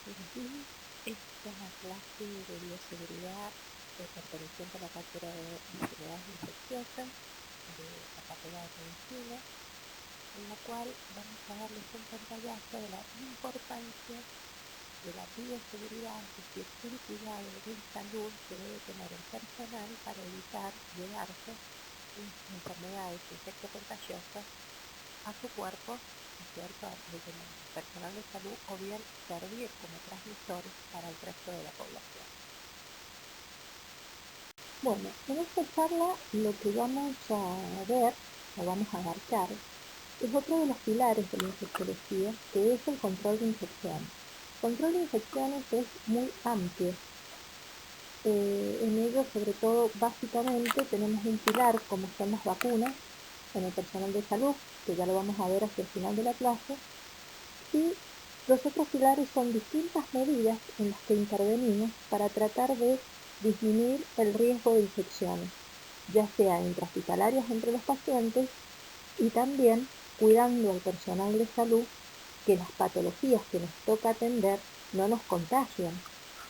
Elegí esta clase de bioseguridad perteneciente a la cátedra de enfermedades infecciosas de la Facultad de Medicina, en la cual vamos a darles un pantallazo de la importancia de la bioseguridad, es decir, el cuidado de salud que debe tener el personal para evitar llevarse enfermedades infectocontagiosas a su cuerpo, ¿no es cierto?, desde el personal de salud, o bien servir como transmisores para el resto de la población. Bueno, en esta charla lo que vamos a ver, o vamos a abarcar, es otro de los pilares de la infectología, que es el control de infecciones. El control de infecciones es muy amplio. En ello, sobre todo, básicamente, tenemos un pilar, como son las vacunas, en el personal de salud, que ya lo vamos a ver hacia el final de la clase, y los otros pilares son distintas medidas en las que intervenimos para tratar de disminuir el riesgo de infecciones, ya sea intrahospitalarias entre los pacientes y también cuidando al personal de salud que las patologías que nos toca atender no nos contagien.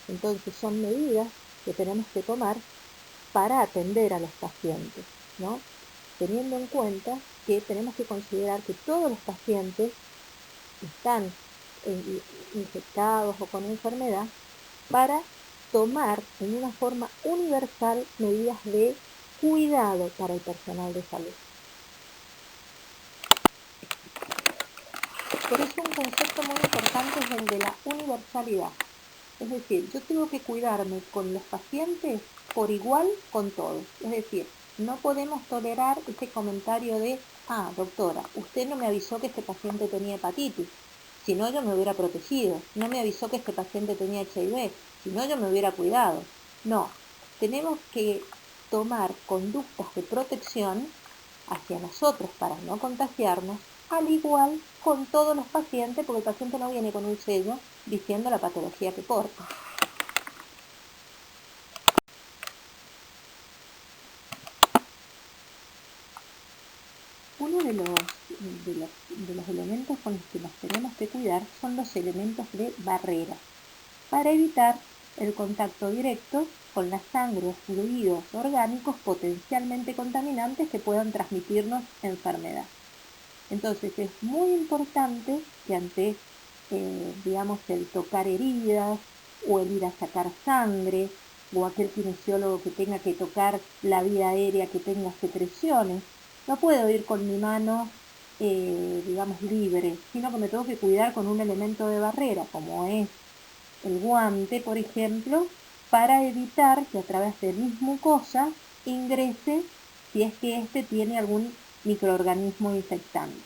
Entonces son medidas que tenemos que tomar para atender a los pacientes, ¿no? Teniendo en cuenta que tenemos que considerar que todos los pacientes están infectados o con enfermedad para tomar en una forma universal medidas de cuidado para el personal de salud. Por eso un concepto muy importante es el de la universalidad. Es decir, yo tengo que cuidarme con los pacientes por igual con todos. Es decir, no podemos tolerar ese comentario de, doctora, usted no me avisó que este paciente tenía hepatitis, si no yo me hubiera protegido. No me avisó que este paciente tenía HIV, si no yo me hubiera cuidado. No, tenemos que tomar conductas de protección hacia nosotros para no contagiarnos, al igual con todos los pacientes, porque el paciente no viene con un sello diciendo la patología que porta. Uno de los elementos con los que nos tenemos que cuidar son los elementos de barrera, para evitar el contacto directo con la sangre o fluidos orgánicos potencialmente contaminantes que puedan transmitirnos enfermedad. Entonces es muy importante que ante, el tocar heridas o el ir a sacar sangre o aquel kinesiólogo que tenga que tocar la vía aérea que tenga secreciones, no puedo ir con mi mano, libre, sino que me tengo que cuidar con un elemento de barrera, como es el guante, por ejemplo, para evitar que a través de mis mucosas ingrese si es que éste tiene algún microorganismo infectante.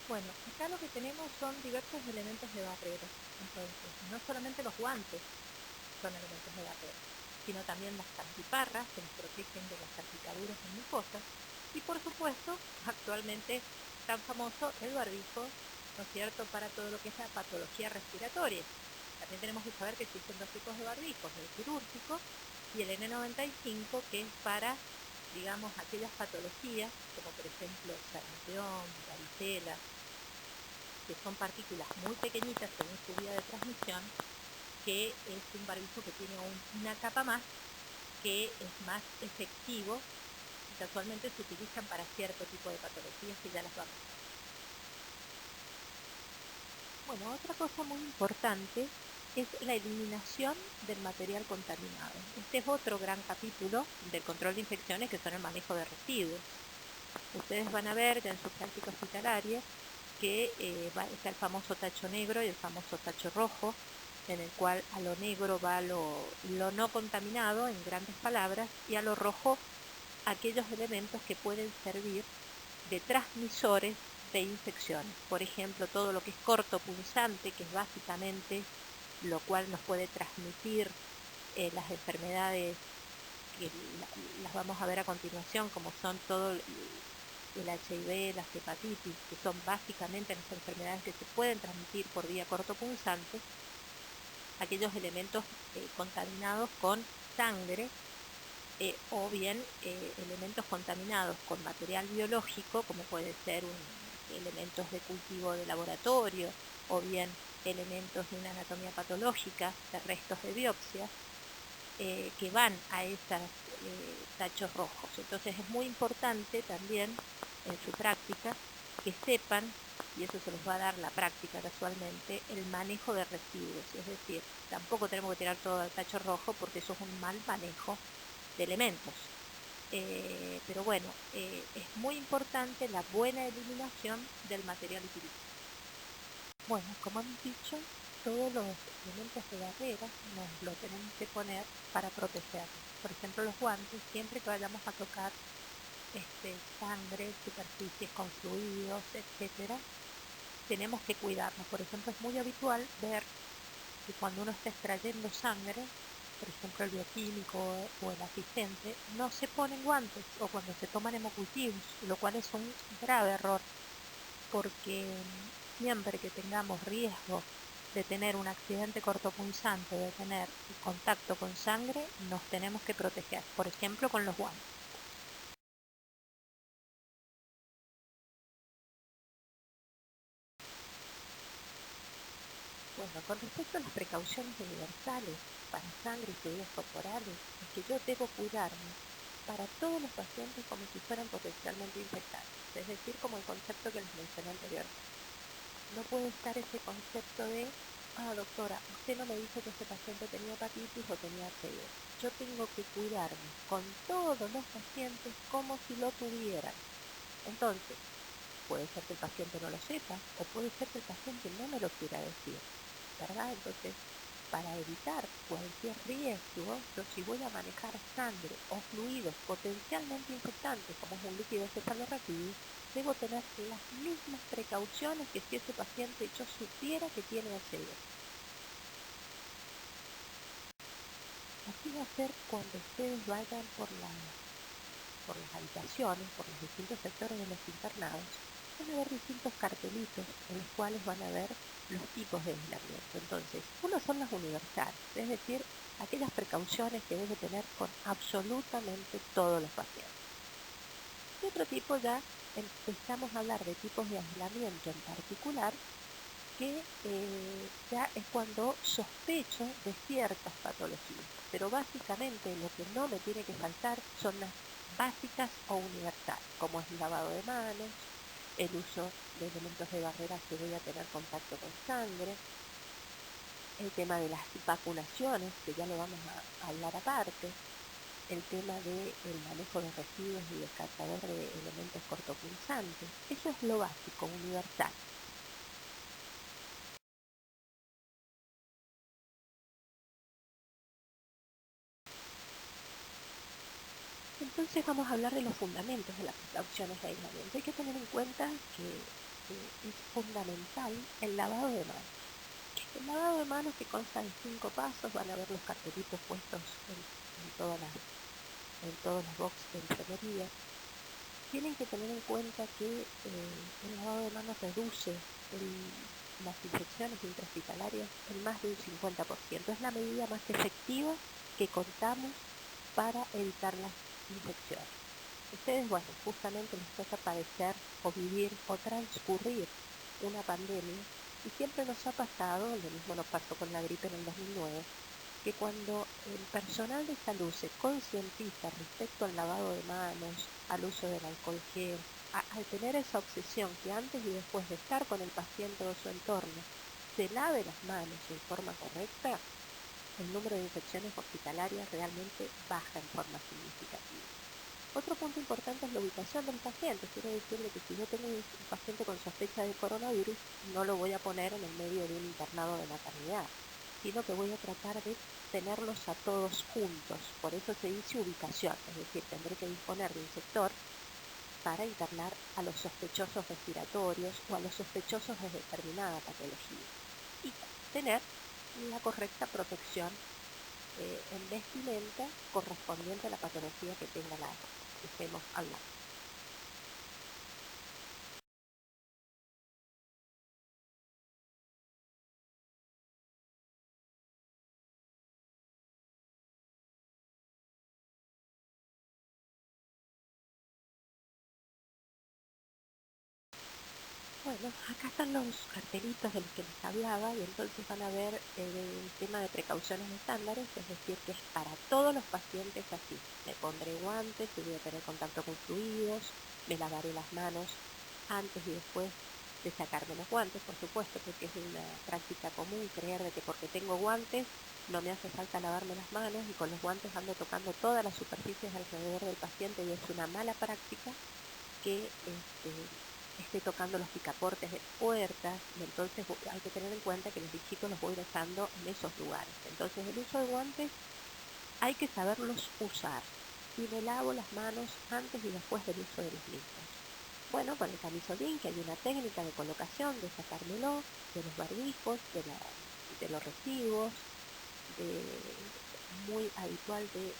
Bueno, acá lo que tenemos son diversos elementos de barrera. Entonces, no solamente los guantes son elementos de barrera, sino también las antiparras que nos protegen de las salpicaduras en mucosas. Y por supuesto, actualmente tan famoso el barbijo, ¿no es cierto?, para todo lo que es la patología respiratoria. También tenemos que saber que existen dos tipos de barbijos, el quirúrgico y el N95, que es para, aquellas patologías, como por ejemplo sarampión, varicela, que son partículas muy pequeñitas según su vía de transmisión, que es un barbijo que tiene una capa más, que es más efectivo y casualmente se utilizan para cierto tipo de patologías que ya las vamos a ver. Bueno, otra cosa muy importante es la eliminación del material contaminado. Este es otro gran capítulo del control de infecciones, que son el manejo de residuos. Ustedes van a ver ya en su práctica hospitalaria que está el famoso tacho negro y el famoso tacho rojo, en el cual a lo negro va lo no contaminado, en grandes palabras, y a lo rojo aquellos elementos que pueden servir de transmisores de infecciones. Por ejemplo, todo lo que es cortopunzante, que es básicamente lo cual nos puede transmitir las enfermedades que las vamos a ver a continuación, como son todo el HIV, las hepatitis, que son básicamente las enfermedades que se pueden transmitir por vía cortopunzante, aquellos elementos contaminados con sangre o bien elementos contaminados con material biológico, como puede ser elementos de cultivo de laboratorio, o bien elementos de una anatomía patológica, de restos de biopsia, que van a esos tachos rojos. Entonces es muy importante también en su práctica que sepan, y eso se los va a dar la práctica casualmente, el manejo de residuos. Es decir, tampoco tenemos que tirar todo al tacho rojo porque eso es un mal manejo de elementos. Pero bueno, es muy importante la buena eliminación del material utilizado. Bueno, como hemos dicho, todos los elementos de barrera nos lo tenemos que poner para protegernos. Por ejemplo, los guantes, siempre que vayamos a tocar sangre, superficies con fluidos, etcétera, tenemos que cuidarnos. Por ejemplo, es muy habitual ver que cuando uno está extrayendo sangre, por ejemplo el bioquímico o el asistente, no se ponen guantes o cuando se toman hemocultivos, lo cual es un grave error porque siempre que tengamos riesgo de tener un accidente cortopunzante, de tener contacto con sangre, nos tenemos que proteger, por ejemplo con los guantes. Bueno, con respecto a las precauciones universales para sangre y fluidos corporales, es que yo debo cuidarme para todos los pacientes como si fueran potencialmente infectados, es decir, como el concepto que les mencioné anteriormente. No puede estar ese concepto de, doctora, usted no me dijo que este paciente tenía hepatitis o tenía HIV. Yo tengo que cuidarme con todos los pacientes como si lo tuvieran. Entonces, puede ser que el paciente no lo sepa o puede ser que el paciente no me lo quiera decir, ¿verdad? Entonces, para evitar cualquier riesgo, yo si voy a manejar sangre o fluidos potencialmente infectantes, como es un líquido cefalorraquídeo, debo tener las mismas precauciones que si ese paciente yo supiera que tiene HIV. Así va a ser cuando ustedes vayan por las habitaciones, por los distintos sectores de los internados, van a ver distintos cartelitos en los cuales van a ver los tipos de aislamiento. Entonces, uno son las universales, es decir, aquellas precauciones que debe tener con absolutamente todos los pacientes. Y otro tipo ya empezamos a hablar de tipos de aislamiento en particular, que ya es cuando sospecho de ciertas patologías. Pero básicamente lo que no me tiene que faltar son las básicas o universales, como es el lavado de manos, el uso de elementos de barrera que voy a tener contacto con sangre, el tema de las vacunaciones, que ya lo vamos a hablar aparte, el tema del manejo de residuos y descartador de elementos cortopunzantes. Eso es lo básico, universal. Entonces vamos a hablar de los fundamentos de las precauciones de aislamiento. Hay que tener en cuenta que es fundamental el lavado de manos. El lavado de manos que consta de 5 pasos, van a ver los cartelitos puestos en todos los boxes de enfermería. Tienen que tener en cuenta que el lavado de manos reduce las infecciones intrahospitalarias en más de un 50%. Es la medida más efectiva que contamos para evitar las infecciones. Ustedes, bueno, justamente les toca padecer o vivir o transcurrir una pandemia y siempre nos ha pasado, lo mismo nos pasó con la gripe en el 2009, que cuando el personal de salud se concientiza respecto al lavado de manos, al uso del alcohol gel, al tener esa obsesión que antes y después de estar con el paciente o su entorno, se lave las manos en forma correcta, el número de infecciones hospitalarias realmente baja en forma significativa. Otro punto importante es la ubicación del paciente. Quiero decirle que si yo tengo un paciente con sospecha de coronavirus, no lo voy a poner en el medio de un internado de maternidad, sino que voy a tratar de tenerlos a todos juntos. Por eso se dice ubicación, es decir, tendré que disponer de un sector para internar a los sospechosos respiratorios o a los sospechosos de determinada patología y tener la correcta protección en vestimenta correspondiente a la patología que tenga la que estemos hablando. Bueno, acá están los cartelitos de los que les hablaba y entonces van a ver el tema de precauciones estándares, es decir, que es para todos los pacientes así. Me pondré guantes, si voy a tener contacto con fluidos, me lavaré las manos antes y después de sacarme los guantes, por supuesto, porque es una práctica común creer de que porque tengo guantes no me hace falta lavarme las manos y con los guantes ando tocando todas las superficies alrededor del paciente y es una mala práctica que esté tocando los picaportes de puertas y entonces hay que tener en cuenta que los bichitos los voy dejando en esos lugares. Entonces el uso de guantes hay que saberlos usar y me lavo las manos antes y después del uso de los mismos. Bueno, con el camisolín, que hay una técnica de colocación, de sacármelo, de los barbijos, de los residuos, muy habitual del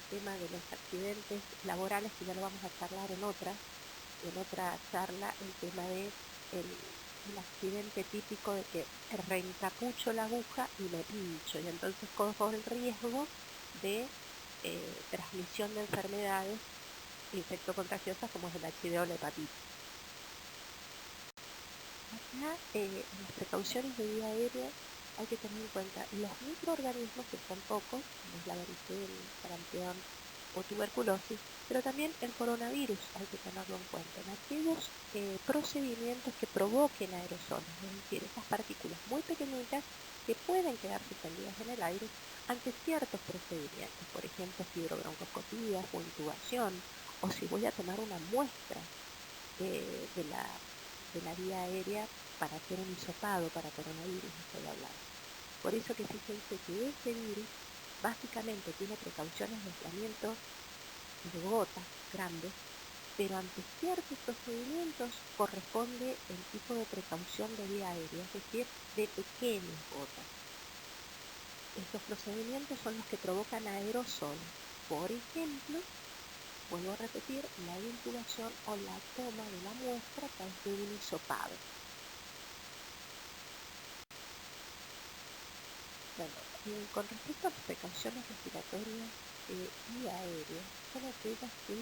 tema de los accidentes laborales, que ya lo vamos a charlar en otra charla, el tema de el accidente típico de que reencapucho la aguja y me pincho y entonces corro el riesgo de transmisión de enfermedades infectocontagiosas como es el HIV o la hepatitis. Acá en las precauciones de vía aérea hay que tener en cuenta los microorganismos, que son pocos, como es la varicela, sarampión o tuberculosis, pero también el coronavirus hay que tenerlo en cuenta en aquellos procedimientos que provoquen aerosoles, es decir, esas partículas muy pequeñitas que pueden quedar suspendidas en el aire ante ciertos procedimientos, por ejemplo, fibrobroncoscopías o intubación, o si voy a tomar una muestra de la vía aérea para hacer un hisopado para coronavirus, estoy hablando. Por eso que fíjense que este virus básicamente tiene precauciones de aislamiento de gotas grandes, pero ante ciertos procedimientos corresponde el tipo de precaución de vía aérea, es decir, de pequeñas gotas. Estos procedimientos son los que provocan aerosoles. Por ejemplo, vuelvo a repetir, la intubación o la toma de la muestra a través de un hisopado. Bueno, con respecto a las precauciones respiratorias y aéreas, son aquellas que,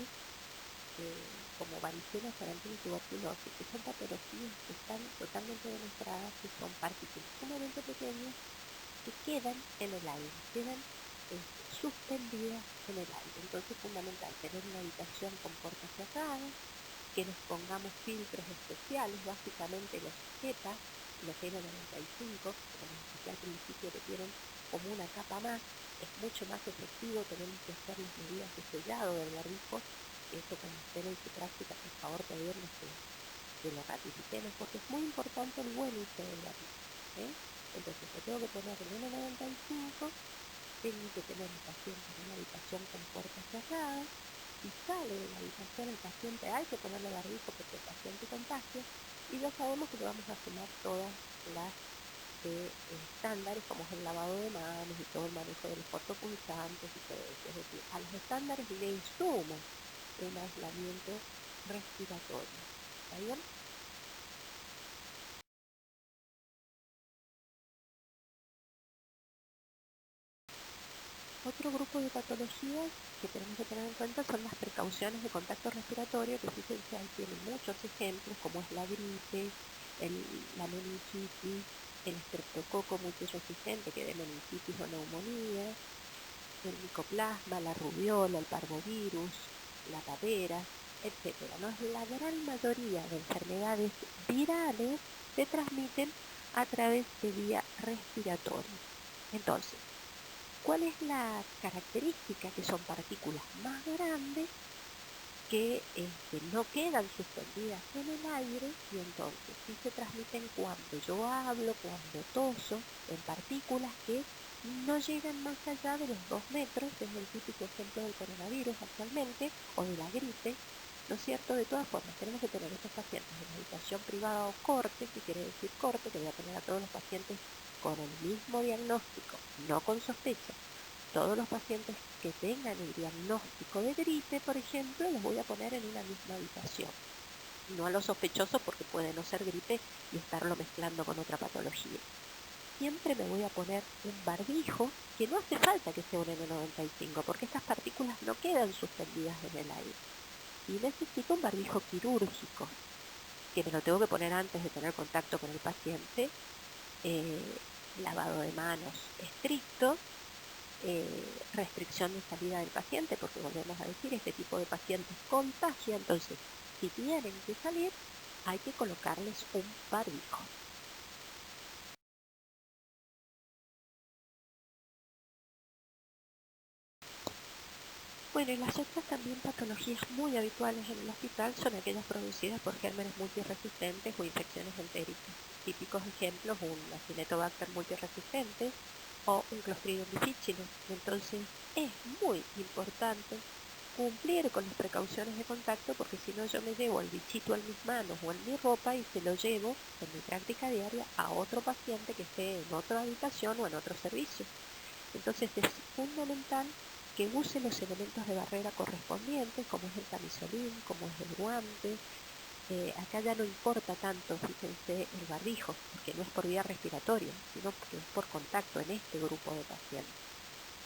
como varicela, sarampión y tuberculosis, que son patologías que están totalmente demostradas que son partículas sumamente pequeñas que quedan en el aire, quedan suspendidas en el aire. Entonces es fundamental tener una habitación con puertas cerradas, que nos pongamos filtros especiales, básicamente los EPA, los N95, como les expliqué al principio, que tienen como una capa más, es mucho más efectivo, tenemos que hacer las medidas de sellado del barbijo, eso cuando estén en su práctica, por favor, pedirles que lo ratifiquemos, porque es muy importante el buen uso del barbijo. Entonces, yo tengo que poner el N95, tengo que tener el paciente en una habitación con puertas cerradas. Si sale de la habitación el paciente, hay que ponerle barbijo porque el paciente contagia, y ya sabemos que le vamos a sumar todas las estándares, como es el lavado de manos y todo el manejo de los cortopulsantes y todo eso. Es decir, a los estándares le suma un aislamiento respiratorio. ¿Está bien? Otro grupo de patologías que tenemos que tener en cuenta son las precauciones de contacto respiratorio, que fíjense, ahí tienen muchos ejemplos, como es la gripe, la meningitis, el estreptococo multiresistente, que de meningitis o neumonía, el micoplasma, la rubiola, el parvovirus, la papera, etcétera, ¿no? La gran mayoría de enfermedades virales se transmiten a través de vía respiratoria. Entonces, ¿cuál es la característica? Que son partículas más grandes que no quedan suspendidas en el aire y entonces sí se transmiten cuando yo hablo, cuando toso, en partículas que no llegan más allá de los 2 metros, es el típico ejemplo del coronavirus actualmente, o de la gripe, ¿no es cierto? De todas formas, tenemos que tener estos pacientes en habitación privada o corte, que quiere decir corte, que voy a poner a todos los pacientes con el mismo diagnóstico, no con sospecha. Todos los pacientes que tengan el diagnóstico de gripe, por ejemplo, los voy a poner en una misma habitación. No a los sospechosos porque puede no ser gripe y estarlo mezclando con otra patología. Siempre me voy a poner un barbijo, que no hace falta que sea un N95, porque estas partículas no quedan suspendidas en el aire. Y necesito un barbijo quirúrgico, que me lo tengo que poner antes de tener contacto con el paciente, lavado de manos estricto, restricción de salida del paciente, porque volvemos a decir, este tipo de pacientes contagia, entonces si tienen que salir, hay que colocarles un barbijo. Bueno, y las otras también patologías muy habituales en el hospital son aquellas producidas por gérmenes multiresistentes o infecciones entéricas. Típicos ejemplos, un Acinetobacter multiresistente o un Clostridium difficile. Entonces, es muy importante cumplir con las precauciones de contacto, porque si no yo me llevo el bichito en mis manos o en mi ropa y se lo llevo en mi práctica diaria a otro paciente que esté en otra habitación o en otro servicio. Entonces es fundamental que use los elementos de barrera correspondientes, como es el camisolín, como es el guante. Acá ya no importa tanto, fíjense, el barbijo, porque no es por vía respiratoria, sino porque es por contacto en este grupo de pacientes,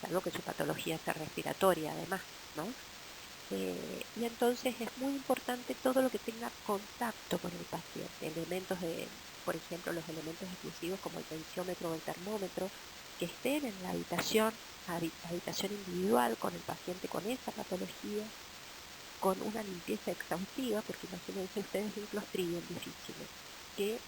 salvo que su patología sea respiratoria además, ¿no? Y entonces es muy importante todo lo que tenga contacto con el paciente, elementos por ejemplo, los elementos exclusivos como el tensiómetro o el termómetro, que estén en la habitación individual con el paciente con esa patología, con una limpieza exhaustiva, porque imagínense ustedes un Clostridium difficile que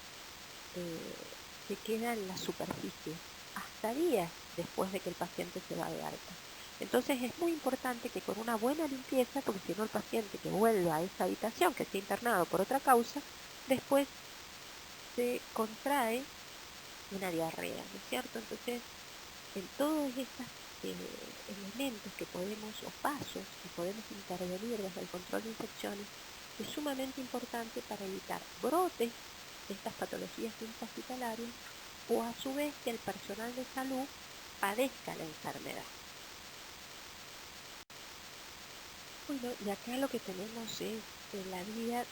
se queda en la superficie hasta días después de que el paciente se va de alta. Entonces es muy importante que con una buena limpieza, porque si no el paciente que vuelva a esa habitación, que esté internado por otra causa, después se contrae una diarrea, ¿no es cierto? Entonces, en todos estos elementos que podemos, o pasos que podemos intervenir desde el control de infecciones, es sumamente importante para evitar brotes de estas patologías intrahospitalarias o a su vez que el personal de salud padezca la enfermedad. Bueno, y acá lo que tenemos es la guía,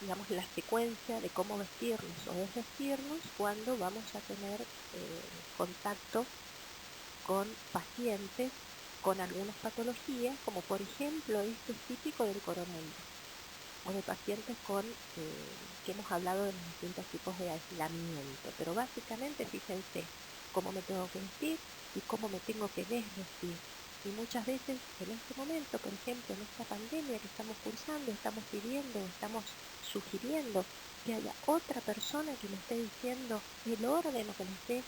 digamos, la secuencia de cómo vestirnos o desvestirnos cuando vamos a tener contacto con pacientes con algunas patologías, como por ejemplo este es típico del coronavirus, o de pacientes con, que hemos hablado de los distintos tipos de aislamiento, pero básicamente fíjense cómo me tengo que vestir y cómo me tengo que desvestir. Y muchas veces en este momento, por ejemplo, en esta pandemia que estamos cursando, estamos pidiendo, estamos sugiriendo que haya otra persona que me esté diciendo el orden o que me esté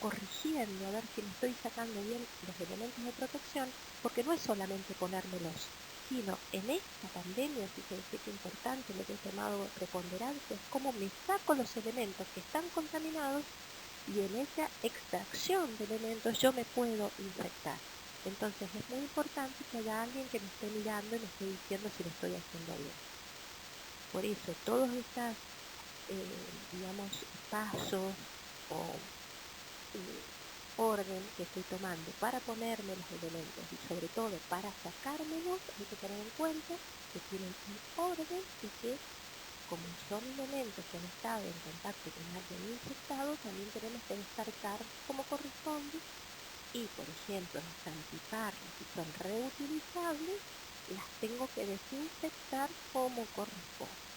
corrigiendo a ver si me estoy sacando bien los elementos de protección, porque no es solamente ponérmelos, sino en esta pandemia, fíjense qué importante lo que he tomado preponderancia, es cómo me saco los elementos que están contaminados y en esa extracción de elementos yo me puedo infectar. Entonces es muy importante que haya alguien que me esté mirando y me esté diciendo si lo estoy haciendo bien. Por eso todos estos, digamos, pasos o orden que estoy tomando para ponerme los elementos y sobre todo para sacármelos, hay que tener en cuenta que tienen un orden y que como son elementos que han estado en contacto con alguien infectado, también tenemos que descartar como corresponde y, por ejemplo, las antiparras, si son reutilizables, las tengo que desinfectar como corresponde.